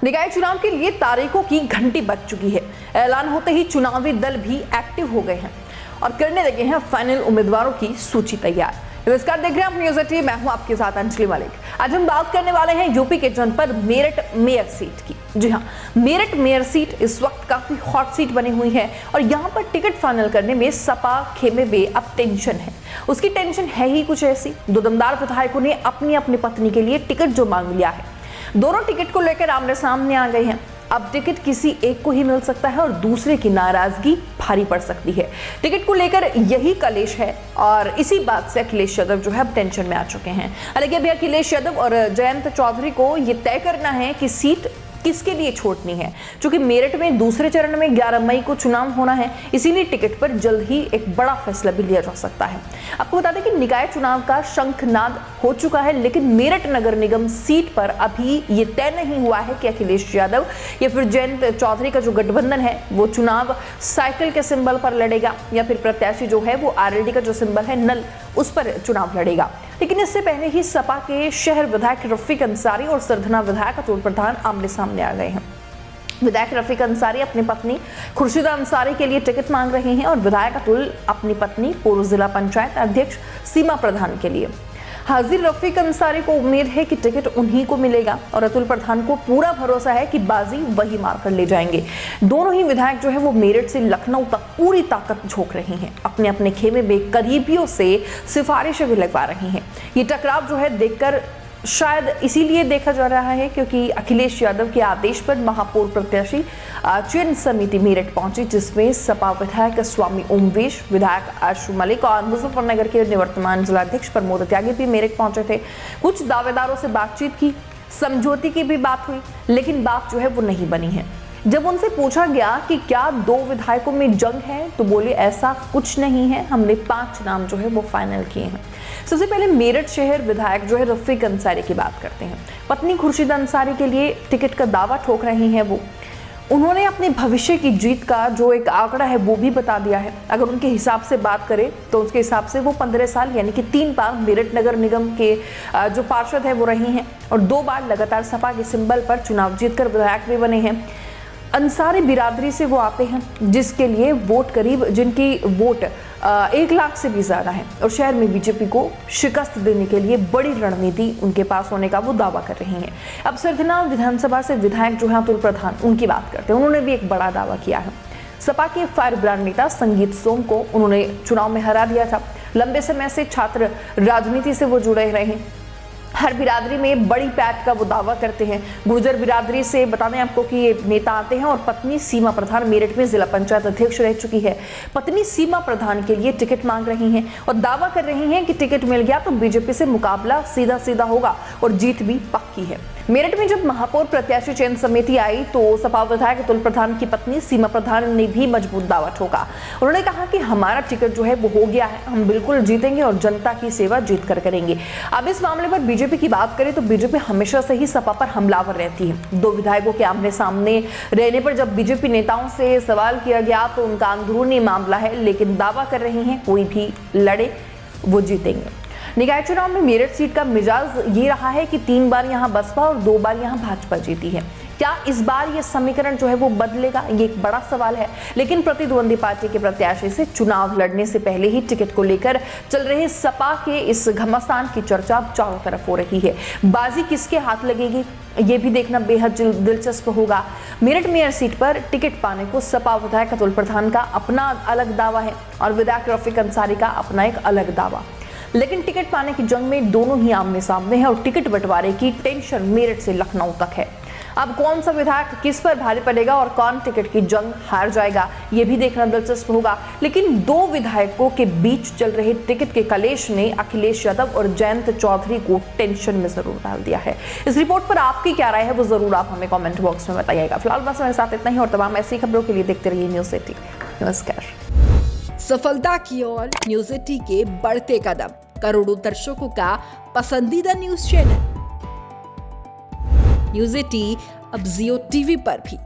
निकाय चुनाव के लिए तारीखों की घंटी बज चुकी है। ऐलान होते ही चुनावी दल भी एक्टिव हो गए हैं और करने लगे हैं फाइनल उम्मीदवारों की सूची तैयार। नमस्कार, देख रहे हैं आप न्यूज़ 18। मैं हूं आपके साथ अंजलि मलिक। आज हम बात करने वाले हैं यूपी के जनपद मेरठ मेयर सीट की। जी हां, मेरठ मेयर सीट इस वक्त काफी हॉट सीट बनी हुई है और यहां पर टिकट फाइनल करने में सपा खेमे में अब टेंशन है। उसकी टेंशन है ही कुछ ऐसी। दो दमदार विधायकों ने अपनी अपनी पत्नी के लिए टिकट जो मांग लिया है। दोनों टिकट को लेकर आमने सामने आ गए हैं। अब टिकट किसी एक को ही मिल सकता है और दूसरे की नाराजगी भारी पड़ सकती है। टिकट को लेकर यही कलेश है और इसी बात से अखिलेश यादव जो है अब टेंशन में आ चुके हैं। हालांकि अभी अखिलेश यादव और जयंत चौधरी को यह तय करना है कि सीट किसके लिए छोड़नी है। क्योंकि मेरठ में दूसरे चरण में 11 मई को चुनाव होना है, इसीलिए टिकट पर जल्द ही एक बड़ा फैसला भी लिया जा सकता है। आपको बता दें कि निकाय चुनाव का शंखनाद हो चुका है, लेकिन मेरठ नगर निगम सीट पर अभी ये तय नहीं हुआ है कि अखिलेश यादव या फिर जयंत चौधरी का जो गठबंधन है वो चुनाव साइकिल के सिंबल पर लड़ेगा या फिर प्रत्याशी जो है वो आरएलडी का जो सिंबल है नल, उस पर चुनाव लड़ेगा। लेकिन इससे पहले ही सपा के शहर विधायक रफीक अंसारी और सरधना विधायक अतुल प्रधान आमने सामने आ गए हैं। विधायक रफीक अंसारी अपनी पत्नी खुर्शीदा अंसारी के लिए टिकट मांग रहे हैं और विधायक अतुल अपनी पत्नी पूर्व जिला पंचायत अध्यक्ष सीमा प्रधान के लिए। हाजिर रफीक अंसारी को उम्मीद है कि टिकट उन्हीं को मिलेगा और अतुल प्रधान को पूरा भरोसा है कि बाजी वही मार कर ले जाएंगे। दोनों ही विधायक जो है वो मेरठ से लखनऊ तक पूरी ताकत झोंक रही हैं। अपने अपने खेमे में करीबियों से सिफारिशें भी लगवा रही हैं। ये टकराव जो है देखकर शायद इसीलिए देखा जा रहा है क्योंकि अखिलेश यादव के आदेश पर महापौर प्रत्याशी चयन समिति मेरठ पहुंची, जिसमें सपा विधायक स्वामी ओमवेश, विधायक आशु मलिक और मुजफ्फरनगर के निवर्तमान जिलाध्यक्ष प्रमोद त्यागी भी मेरठ पहुंचे थे। कुछ दावेदारों से बातचीत की, समझौते की भी बात हुई, लेकिन बात जो है वो नहीं बनी है। जब उनसे पूछा गया कि क्या दो विधायकों में जंग है तो बोले ऐसा कुछ नहीं है, हमने 5 नाम जो है वो फाइनल किए हैं। सबसे पहले मेरठ शहर विधायक जो है रफीक अंसारी की बात करते हैं। पत्नी खुर्शीदा अंसारी के लिए टिकट का दावा ठोक रही हैं वो। उन्होंने अपने भविष्य की जीत का जो एक आंकड़ा है वो भी बता दिया है। अगर उनके हिसाब से बात करें तो उसके हिसाब से वो 15 साल यानी कि 3 बार मेरठ नगर निगम के जो पार्षद है वो रही हैं और 2 बार लगातार सपा के सिंबल पर चुनाव जीतकर विधायक भी बने हैं। अंसारी बिरादरी से वो आते हैं जिसके लिए वोट करीब जिनकी वोट 1 लाख से भी ज़्यादा है और शहर में बीजेपी को शिकस्त देने के लिए बड़ी रणनीति उनके पास होने का वो दावा कर रही हैं। अब सरधना विधानसभा से विधायक जो है अतुल प्रधान, उनकी बात करते हैं। उन्होंने भी एक बड़ा दावा किया है। सपा के फायर ब्रांड नेता संगीत सोम को उन्होंने चुनाव में हरा दिया था। लंबे समय से छात्र राजनीति से वो जुड़े रहे हैं। हर बिरादरी में बड़ी पैठ का वो दावा करते हैं। गुर्जर बिरादरी से बता दें आपको कि ये नेता आते हैं और पत्नी सीमा प्रधान मेरठ में जिला पंचायत अध्यक्ष रह चुकी है। पत्नी सीमा प्रधान के लिए टिकट मांग रही हैं और दावा कर रही हैं कि टिकट मिल गया तो बीजेपी से मुकाबला सीधा सीधा होगा और जीत भी पक्की है। मेरठ में जब महापौर प्रत्याशी चयन समिति आई तो सपा विधायक अतुल प्रधान की पत्नी सीमा प्रधान ने भी मजबूत दावा ठोका। उन्होंने कहा कि हमारा टिकट जो है वो हो गया है, हम बिल्कुल जीतेंगे और जनता की सेवा जीत कर करेंगे। अब इस मामले पर बीजेपी की बात करें तो बीजेपी हमेशा से ही सपा पर हमलावर रहती है। 2 विधायकों के आमने सामने रहने पर जब बीजेपी नेताओं से सवाल किया गया तो उनका अंदरूनी मामला है, लेकिन दावा कर रहे हैं कोई भी लड़े वो जीतेंगे। निकाय चुनाव में मेरठ सीट का मिजाज ये रहा है कि 3 बार यहां बसपा और 2 बार यहां भाजपा जीती है। क्या इस बार ये समीकरण जो है वो बदलेगा, ये एक बड़ा सवाल है। लेकिन प्रतिद्वंदी पार्टी के प्रत्याशी से चुनाव लड़ने से पहले ही टिकट को लेकर चल रहे सपा के इस घमासान की चर्चा चारों तरफ हो रही है। बाजी किसके हाथ लगेगी ये भी देखना बेहद दिलचस्प होगा। मेरठ मेयर सीट पर टिकट पाने को सपा विधायक अतुल प्रधान का अपना अलग दावा है और विधायक रफीक अंसारी का अपना एक अलग दावा। लेकिन टिकट पाने की जंग में दोनों ही आमने सामने हैं और टिकट बंटवारे की टेंशन मेरठ से लखनऊ तक है। अब कौन सा विधायक किस पर भारी पड़ेगा और कौन टिकट की जंग हार जाएगा ये भी देखना दिलचस्प होगा। लेकिन 2 विधायकों के बीच चल रहे टिकट के कलेश ने अखिलेश यादव और जयंत चौधरी को टेंशन में जरूर डाल दिया है। इस रिपोर्ट पर आपकी क्या राय है वो जरूर आप हमें कमेंट बॉक्स में बताइएगा। फिलहाल बस मेरे साथ इतना ही और तमाम ऐसी खबरों के लिए देखते रहिए न्यूज़ 18। नमस्कार। सफलता की ओर न्यूज़ 18 के बढ़ते कदम, करोड़ों दर्शकों का पसंदीदा न्यूज चैनल न्यूज़ 18 अब जियो टीवी पर भी।